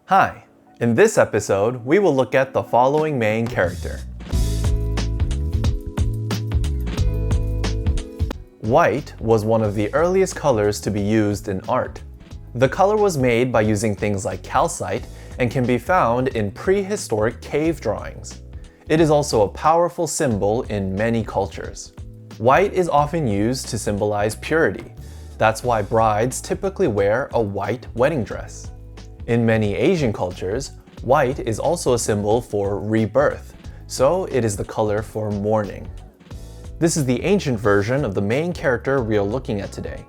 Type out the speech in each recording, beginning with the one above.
Hi! In this episode, we will look at the following main character. White was one of the earliest colors to be used in art. The color was made by using things like calcite and can be found in prehistoric cave drawings. It is also a powerful symbol in many cultures. White is often used to symbolize purity. That's why brides typically wear a white wedding dress. In many Asian cultures, white is also a symbol for rebirth, so it is the color for mourning. This is the ancient version of the main character we are looking at today.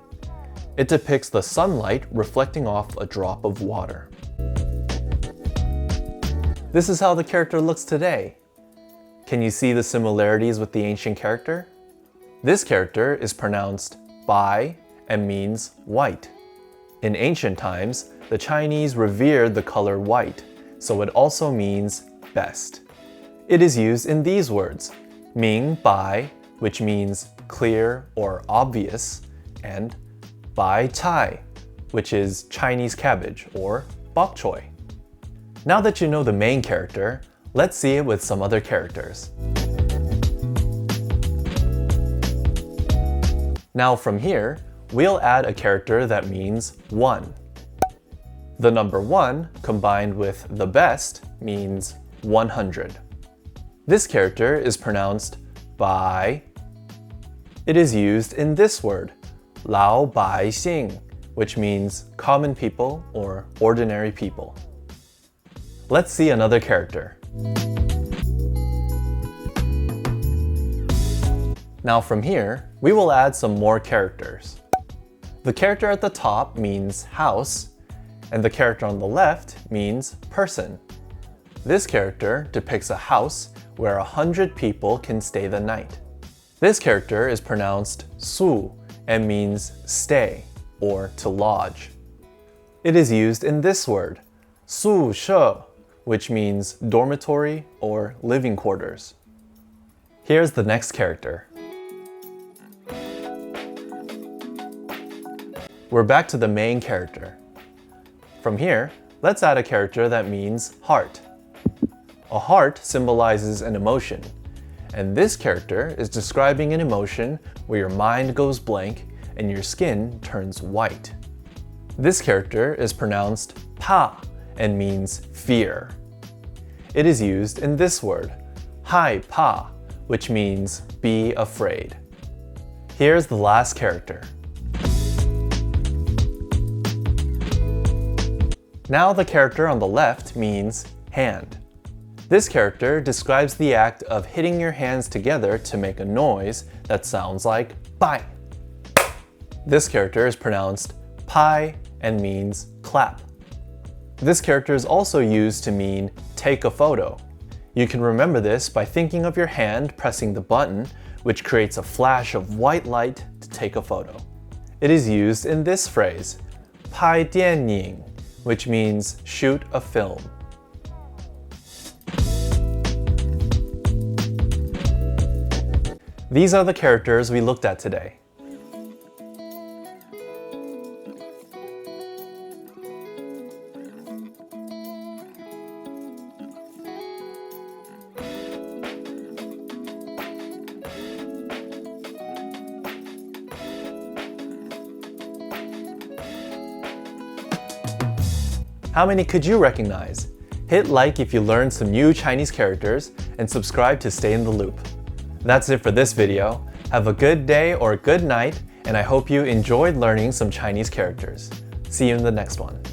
It depicts the sunlight reflecting off a drop of water. This is how the character looks today. Can you see the similarities with the ancient character? This character is pronounced bai and means white. In ancient times, the Chinese revered the color white, so it also means best. It is used in these words, ming bai, which means clear or obvious, and bai cai, which is Chinese cabbage or bok choy. Now that you know the main character, let's see it with some other characters. Now from here, we'll add a character that means 1. The number 1 combined with the best means 100. This character is pronounced bai. It is used in this word, lao bai xing, which means common people or ordinary people. Let's see another character. Now from here, we will add some more characters. The character at the top means house, and the character on the left means person. This character depicts a house where 100 people can stay the night. This character is pronounced su and means stay or to lodge. It is used in this word, su she, which means dormitory or living quarters. Here's the next character. We're back to the main character. From here, let's add a character that means heart. A heart symbolizes an emotion, and this character is describing an emotion where your mind goes blank and your skin turns white. This character is pronounced pa and means fear. It is used in this word, hai pa, which means be afraid. Here's the last character. Now the character on the left means hand. This character describes the act of hitting your hands together to make a noise that sounds like bai. This character is pronounced pai and means clap. This character is also used to mean take a photo. You can remember this by thinking of your hand pressing the button, which creates a flash of white light to take a photo. It is used in this phrase, pai dianying, which means shoot a film. These are the characters we looked at today. How many could you recognize? Hit like if you learned some new Chinese characters and subscribe to stay in the loop. That's it for this video. Have a good day or a good night, and I hope you enjoyed learning some Chinese characters. See you in the next one.